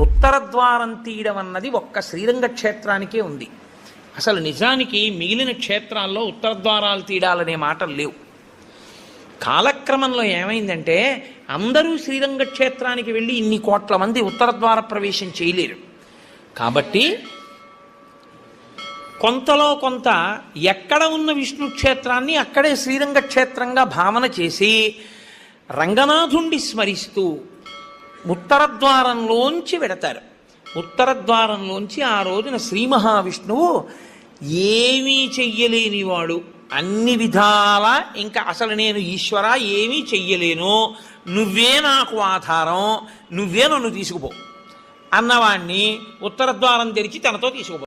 ఉత్తర ద్వారం తీయడం అన్నది ఒక్క శ్రీరంగ క్షేత్రానికే ఉంది. అసలు నిజానికి మిగిలిన క్షేత్రాల్లో ఉత్తర ద్వారాలు తీయడాలనే మాటలు లేవు. కాలక్రమంలో ఏమైందంటే అందరూ శ్రీరంగ క్షేత్రానికి వెళ్ళి ఇన్ని కోట్ల మంది ఉత్తర ద్వార ప్రవేశం చేయలేరు. కాబట్టి కొంతలో కొంత ఎక్కడ ఉన్న విష్ణు క్షేత్రాన్ని అక్కడే శ్రీరంగ క్షేత్రంగా భావన చేసి రంగనాథుణ్ణి స్మరిస్తూ ఉత్తర ద్వారంలోంచి వెడతారు. ఉత్తర ద్వారంలోంచి ఆ రోజున శ్రీ మహావిష్ణువు ఏమీ చెయ్యలేనివాడు, అన్ని విధాల ఇంకా అసలు నేను ఈశ్వర ఏమీ చెయ్యలేను, నువ్వే నాకు ఆధారం, నువ్వే నన్ను తీసుకుపో అన్నవాణ్ణి ఉత్తర ద్వారం తెరిచి తనతో తీసుకుపో.